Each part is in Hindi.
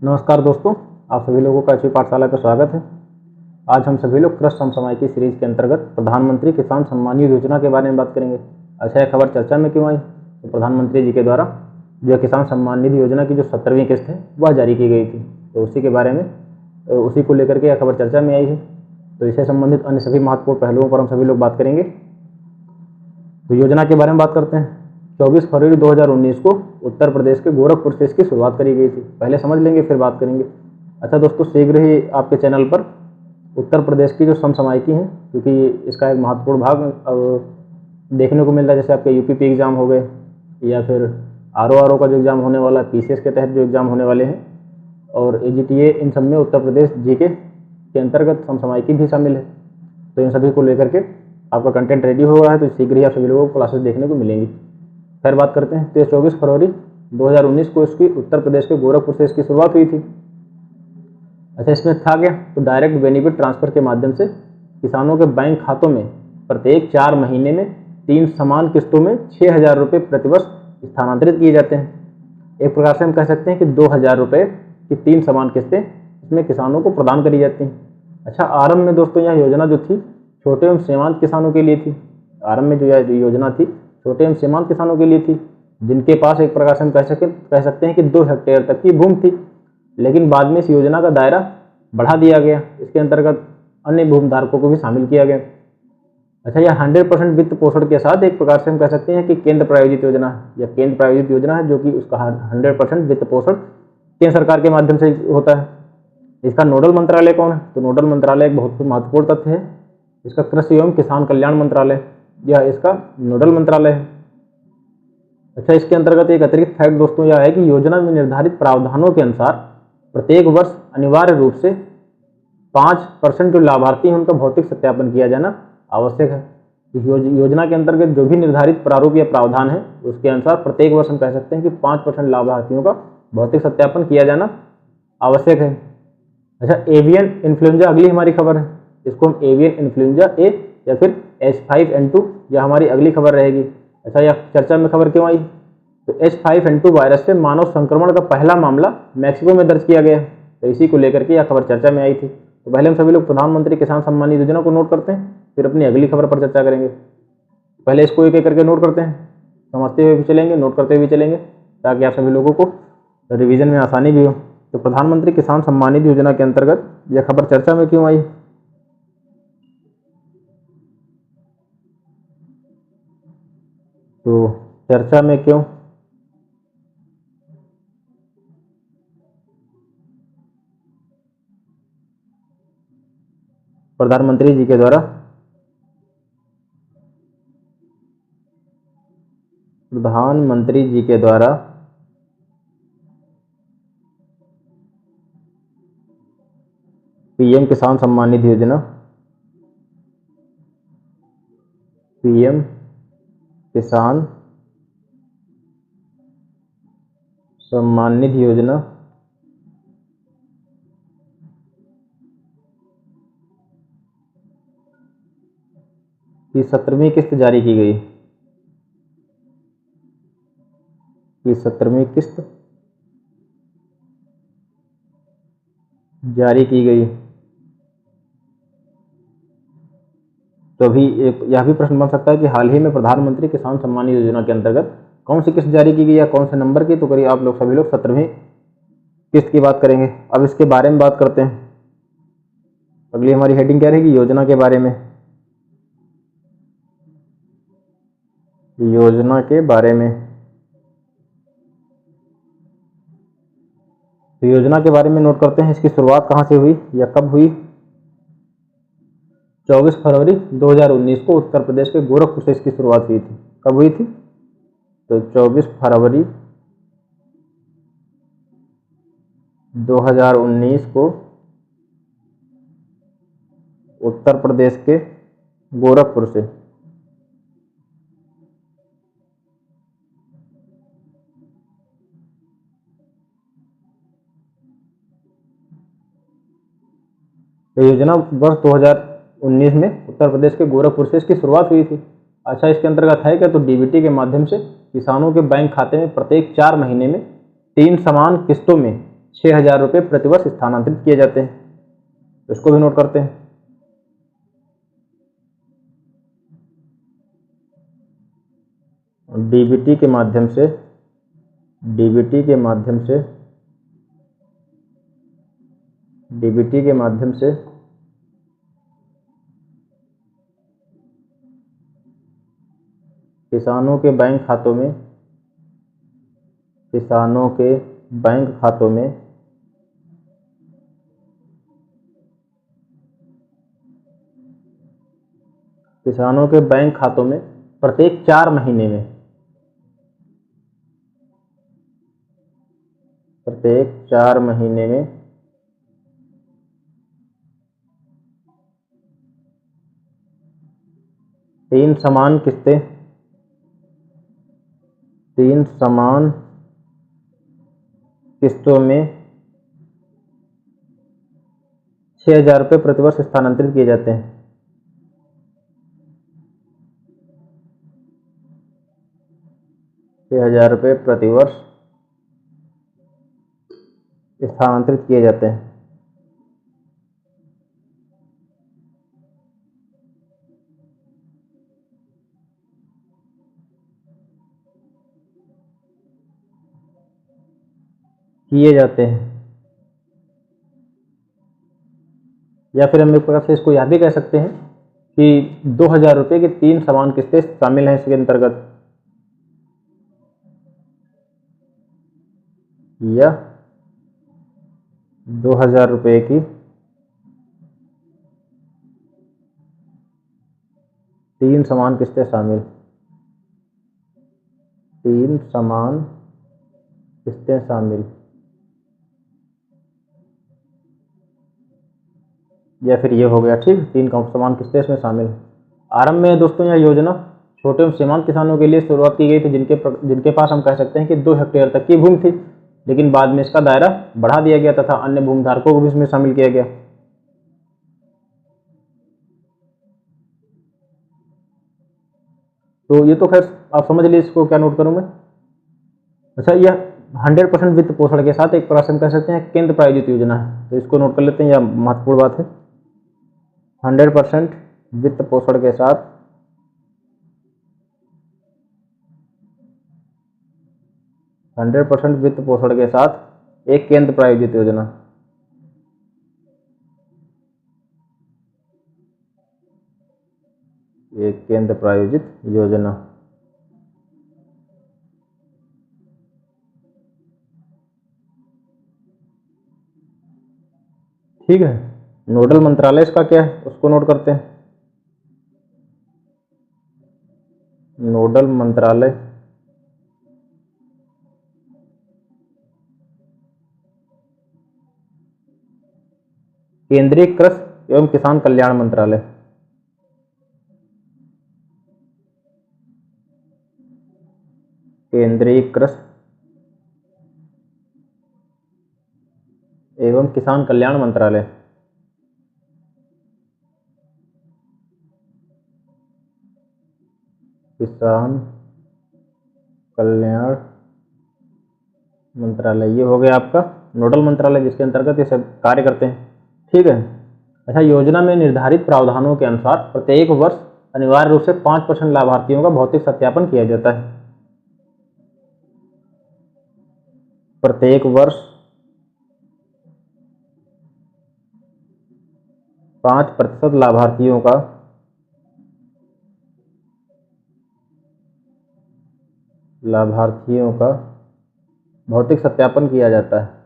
नमस्कार दोस्तों, आप सभी लोगों का अच्छी पाठशाला का स्वागत है। आज हम सभी लोग कृषि समसामयिकी सीरीज के अंतर्गत प्रधानमंत्री किसान सम्मान निधि योजना के बारे में बात करेंगे। अच्छा, यह खबर चर्चा में क्यों आई? तो प्रधानमंत्री जी के द्वारा जो किसान सम्मान निधि योजना की जो 17वीं किस्त है वह जारी की गई थी, तो उसी के बारे में उसी को लेकर के यह खबर चर्चा में आई है। तो इससे संबंधित अन्य सभी महत्वपूर्ण पहलुओं पर हम सभी लोग बात करेंगे। तो योजना के बारे में बात करते हैं। 24 फरवरी 2019 को उत्तर प्रदेश के गोरखपुर से इसकी शुरुआत करी गई थी। पहले समझ लेंगे फिर बात करेंगे। अच्छा दोस्तों, शीघ्र ही आपके चैनल पर उत्तर प्रदेश की जो समसामयिकी है, क्योंकि इसका एक महत्वपूर्ण भाग देखने को मिल रहा है, जैसे आपके यूपीपी एग्जाम हो गए या फिर आरओ का जो एग्जाम होने वाला है, पीसीएस के तहत जो एग्जाम होने वाले हैं, और एजीटीए, इन सब में उत्तर प्रदेश जीके के अंतर्गत समसामयिकी भी शामिल है। तो इन सभी को लेकर के आपका कंटेंट रेडी हो रहा है, तो शीघ्र ही आप सभी लोगों को क्लासेस देखने को मिलेंगी। खैर बात करते हैं। तो 24 फरवरी 2019 को इसकी उत्तर प्रदेश के गोरखपुर से इसकी शुरुआत हुई थी। अच्छा, इसमें था क्या? तो डायरेक्ट बेनिफिट ट्रांसफर के माध्यम से किसानों के बैंक खातों में प्रत्येक 4 महीने में 3 समान किस्तों में 6,000 रुपये प्रतिवर्ष स्थानांतरित किए जाते हैं। एक प्रकार से हम कह सकते हैं कि 2,000 रुपये की 3 समान किस्तें इसमें किसानों को प्रदान करी जाती हैं। अच्छा, आरंभ में दोस्तों यह योजना जो थी छोटे एवं सीमांत किसानों के लिए थी। आरंभ में जो यह योजना थी छोटे एवं सीमांत किसानों के लिए थी, जिनके पास एक प्रकार से हम कह सकते हैं कि 2 हेक्टेयर तक की भूमि थी। लेकिन बाद में इस योजना का दायरा बढ़ा दिया गया, इसके अंतर्गत अन्य भूमिधारकों को भी शामिल किया गया। अच्छा, यह 100% वित्त पोषण के साथ एक प्रकार से हम कह सकते हैं कि केंद्र प्रायोजित योजना है, या केंद्र प्रायोजित योजना है, जो कि उसका 100% वित्त पोषण केंद्र सरकार के माध्यम से होता है। इसका नोडल मंत्रालय कौन है? तो नोडल मंत्रालय एक बहुत महत्वपूर्ण तथ्य है। इसका कृषि एवं किसान कल्याण मंत्रालय, यह इसका नोडल मंत्रालय है। अच्छा, इसके अंतर्गत एक अतिरिक्त फैक्ट दोस्तों यह है कि योजना में निर्धारित प्रावधानों के अनुसार प्रत्येक वर्ष अनिवार्य रूप से 5% जो लाभार्थी हैं उनका भौतिक सत्यापन किया जाना आवश्यक है। इस योजना के अंतर्गत जो भी निर्धारित प्रारूप या प्रावधान है उसके अनुसार प्रत्येक वर्ष हम कह सकते हैं कि 5% लाभार्थियों का भौतिक सत्यापन किया जाना आवश्यक है। अच्छा, एवियन इन्फ्लुएंजा अगली हमारी खबर है। इसको हम एवियन इन्फ्लुएंजा ए या फिर H5N2 यह हमारी अगली खबर रहेगी। अच्छा, यह चर्चा में खबर क्यों आई? तो H5N2 वायरस से मानव संक्रमण का पहला मामला मैक्सिको में दर्ज किया गया, तो इसी को लेकर के यह खबर चर्चा में आई थी। तो पहले हम सभी लोग प्रधानमंत्री किसान सम्मान निधि योजना को नोट करते हैं, फिर अपनी अगली खबर पर चर्चा करेंगे। पहले इसको एक एक करके नोट करते हैं, समझते हुए भी चलेंगे, नोट करते हुए भी चलेंगे, ताकि आप सभी लोगों को रिवीजन में आसानी भी हो। तो प्रधानमंत्री किसान सम्मान निधि योजना के अंतर्गत यह खबर चर्चा में क्यों आई? तो चर्चा में क्यों? प्रधानमंत्री जी के द्वारा पीएम किसान सम्मान निधि योजना, पीएम किसान सम्मान निधि योजना की 17वीं किस्त जारी की गई। की 17वीं किस्त जारी की गई। तो अभी यह भी प्रश्न बन सकता है कि हाल ही में प्रधानमंत्री किसान सम्मान निधि योजना के अंतर्गत कौन सी किस्त जारी की गई या कौन से नंबर की? तो करिए आप लोग सभी लोग 17वीं किस्त की बात करेंगे। अब इसके बारे में बात करते हैं। अगली हमारी हेडिंग क्या रहेगी? योजना के बारे में। योजना के बारे में। तो योजना के बारे में नोट करते हैं। इसकी शुरुआत कहां से हुई या कब हुई? 24 फरवरी 2019 को उत्तर प्रदेश के गोरखपुर से इसकी शुरुआत हुई थी। कब हुई थी? तो 24 फरवरी 2019 को उत्तर प्रदेश के गोरखपुर से। तो योजना वर्ष 2019 में उत्तर प्रदेश के गोरखपुर से इसकी शुरुआत हुई थी। अच्छा, इसके अंतर्गत है क्या? तो डीबीटी के माध्यम से किसानों के बैंक खाते में प्रत्येक 4 महीने में 3 समान किस्तों में 6,000 रुपये प्रतिवर्ष स्थानांतरित किए जाते हैं। तो इसको भी नोट करते हैं। डीबीटी के माध्यम से किसानों के बैंक खातों में प्रत्येक 4 महीने में 3 समान किस्तों में 6,000 रुपये प्रतिवर्ष स्थानांतरित किए जाते हैं। 6,000 रुपये प्रतिवर्ष स्थानांतरित किए जाते हैं। या फिर हम एक प्रकार से इसको यह भी कह सकते हैं कि 2,000 रुपये की 3 समान किस्तें शामिल हैं इसके अंतर्गत, या 2,000 रुपये की 3 समान किस्तें शामिल, या फिर ये हो गया, ठीक, 3 समान किस्तें इसमें शामिल। आरंभ में दोस्तों यह योजना छोटे एवं सीमांत किसानों के लिए शुरुआत की गई थी, जिनके पास हम कह सकते हैं कि 2 हेक्टेयर तक की भूमि थी, लेकिन बाद में इसका दायरा बढ़ा दिया गया तथा अन्य भूमिधारकों को भी इसमें शामिल किया गया। तो ये तो खैर आप समझ लीजिए, इसको क्या नोट करूं मैं। अच्छा, यह 100% वित्त पोषण के साथ एक प्रश्न कह सकते हैं केंद्र प्रायोजित योजना है, तो इसको नोट कर लेते हैं, यह महत्वपूर्ण बात है। 100% वित्त पोषण के साथ एक केंद्र प्रायोजित योजना। ठीक है। नोडल मंत्रालय इसका क्या है उसको नोट करते हैं। नोडल मंत्रालय केंद्रीय कृषि एवं किसान कल्याण मंत्रालय। केंद्रीय कृषि एवं किसान कल्याण मंत्रालय। किसान कल्याण मंत्रालय, ये हो गया आपका नोडल मंत्रालय, जिसके अंतर्गत ये सब कार्य करते हैं। ठीक है। अच्छा, योजना में निर्धारित प्रावधानों के अनुसार प्रत्येक वर्ष अनिवार्य रूप से 5% लाभार्थियों का भौतिक सत्यापन किया जाता है। प्रत्येक वर्ष 5% लाभार्थियों का भौतिक सत्यापन किया जाता है।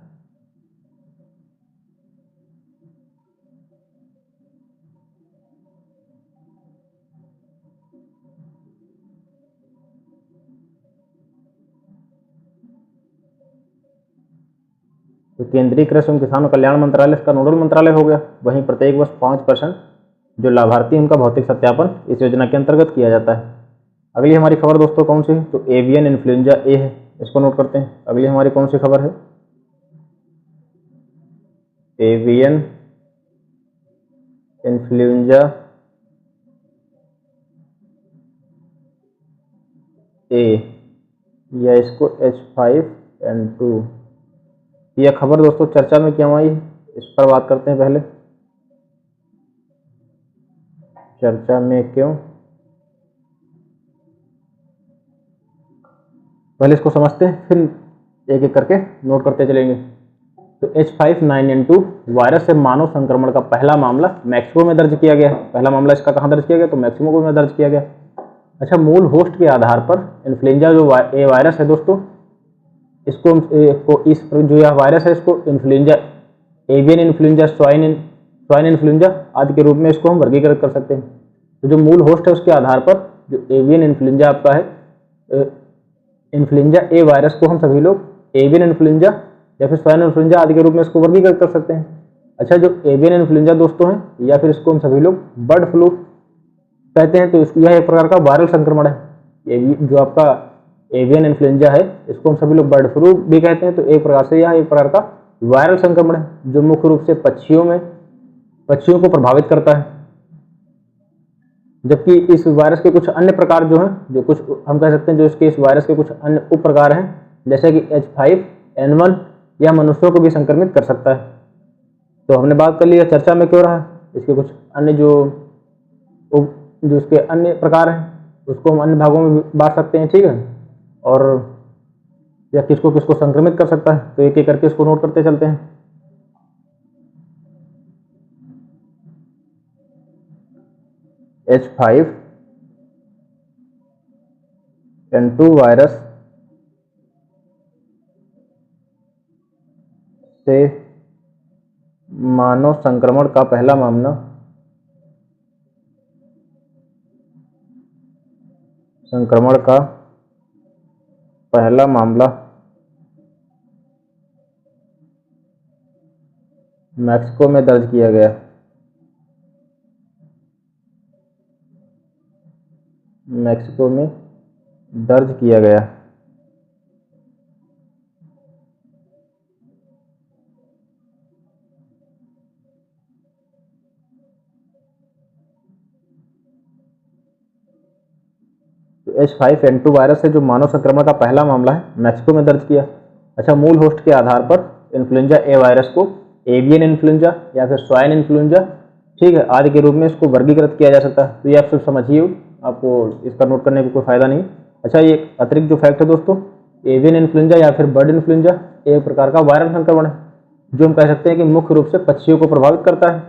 तो केंद्रीय कृषि एवं किसान कल्याण मंत्रालय इसका नोडल मंत्रालय हो गया। वहीं प्रत्येक वर्ष 5% जो लाभार्थी उनका भौतिक सत्यापन इस योजना के अंतर्गत किया जाता है। अगली हमारी खबर दोस्तों कौन सी है, तो एवियन इन्फ्लुएंजा ए है, इसको नोट करते हैं। अगली हमारी कौन सी खबर है, एवियन इन्फ्लुएंजा ए, या इसको H5N2 यह खबर दोस्तों चर्चा में क्यों आई, इस पर बात करते हैं। पहले चर्चा में क्यों, पहले इसको समझते हैं, फिर एक एक करके नोट करते चलेंगे। तो H5N2 वायरस से मानव संक्रमण का पहला मामला मैक्सिको में दर्ज किया गया। पहला मामला इसका कहाँ दर्ज किया गया, तो मैक्सिको में दर्ज किया गया। अच्छा, मूल होस्ट के आधार पर इन्फ्लुएंजा जो ए वायरस है दोस्तों, इसको इस जो यह वायरस है इसको influenza, avian influenza, swine influenza आदि के रूप में इसको हम वर्गीकृत कर सकते हैं। तो जो मूल होस्ट है उसके आधार पर जो एवियन इन्फ्लुएंजा आपका है, इन्फ्लुएंजा ए वायरस को हम सभी लोग एवियन इन्फ्लुएंजा या फिर स्वाइन इन्फ्लुएंजा आदि के रूप में इसको वर्गीकृत कर सकते हैं। अच्छा, जो एवियन इन्फ्लुएंजा दोस्तों है या फिर इसको हम सभी लोग बर्ड फ्लू कहते हैं, तो यह एक प्रकार का वायरल संक्रमण है। जो आपका एवियन इन्फ्लुएंजा है इसको हम सभी लोग बर्ड फ्लू भी कहते हैं। तो एक प्रकार से यह एक प्रकार का वायरल संक्रमण है जो मुख्य रूप से पक्षियों को प्रभावित करता है। जबकि इस वायरस के कुछ अन्य प्रकार जो हैं, जो कुछ हम कह सकते हैं जो इसके इस वायरस के कुछ अन्य उप प्रकार हैं, जैसे कि H5N1 यह मनुष्यों को भी संक्रमित कर सकता है। तो हमने बात कर ली है चर्चा में क्यों रहा, इसके कुछ अन्य जो इसके अन्य प्रकार हैं उसको हम अन्य भागों में बांट सकते हैं, ठीक है। और या किसको किसको संक्रमित कर सकता है, तो एक एक करके इसको नोट करते चलते हैं। H5N2 वायरस से मानव संक्रमण का पहला मामला मैक्सिको में दर्ज किया गया। मैक्सिको में दर्ज किया गया। तो H5N2 वायरस से जो मानव संक्रमण का पहला मामला है मैक्सिको में दर्ज किया। अच्छा, मूल होस्ट के आधार पर इन्फ्लुएंजा ए वायरस को एवियन इन्फ्लुएंजा या फिर स्वाइन इन्फ्लुएंजा, ठीक है, आदि के रूप में इसको वर्गीकृत किया जा सकता है। तो ये आप सब समझिए, आपको इसका नोट करने का कोई फायदा नहीं। अच्छा, ये अतिरिक्त जो फैक्ट है दोस्तों, एवियन इन्फ्लुएंजा या फिर बर्ड इन्फ्लुएंजा एक प्रकार का वायरल संक्रमण है जो हम कह सकते हैं कि मुख्य रूप से पक्षियों को प्रभावित करता है।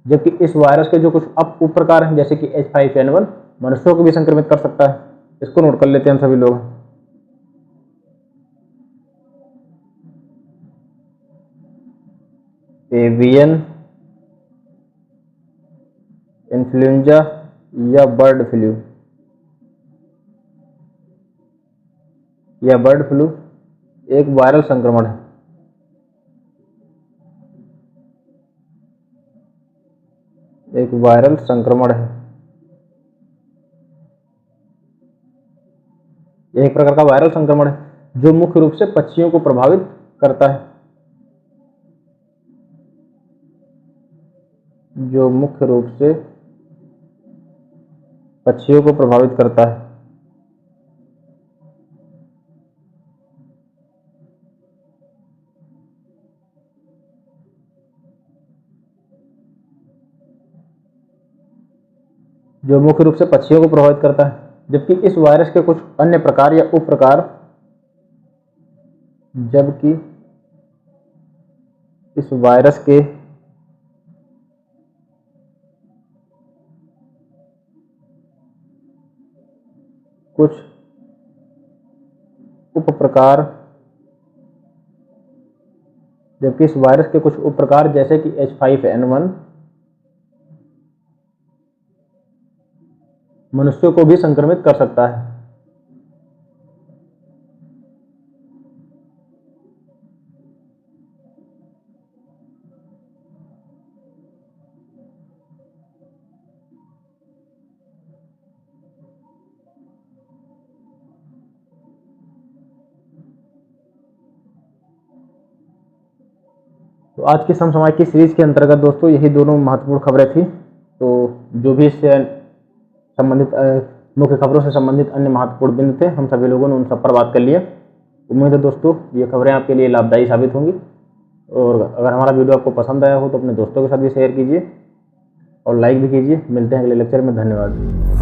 जबकि इस वायरस के जो कुछ उप प्रकार हैं जैसे कि H5N1 मनुष्यों को भी संक्रमित कर सकता है। इसको नोट कर लेते हैं हम सभी लोग। एवियन इन्फ्लुएंजा या बर्ड फ्लू एक वायरल संक्रमण है। एक वायरल संक्रमण है, यह एक प्रकार का वायरल संक्रमण है जो मुख्य रूप से पक्षियों को प्रभावित करता है। जो मुख्य रूप से पक्षियों को प्रभावित करता है। जो मुख्य रूप से पक्षियों को प्रभावित करता है। जबकि इस वायरस के कुछ अन्य प्रकार या उप प्रकार, जबकि इस वायरस के कुछ उप प्रकार जैसे कि H5N1 मनुष्यों को भी संक्रमित कर सकता है। तो आज की समसमाय की सीरीज के अंतर्गत दोस्तों यही दोनों महत्वपूर्ण खबरें थी। तो जो भी इससे संबंधित मुख्य खबरों से संबंधित अन्य महत्वपूर्ण बिंदु थे, हम सभी लोगों ने उन सब पर बात कर लिया। उम्मीद है दोस्तों ये खबरें आपके लिए लाभदायी साबित होंगी। और अगर हमारा वीडियो आपको पसंद आया हो तो अपने दोस्तों के साथ भी शेयर कीजिए और लाइक भी कीजिए। मिलते हैं अगले लेक्चर में। धन्यवाद।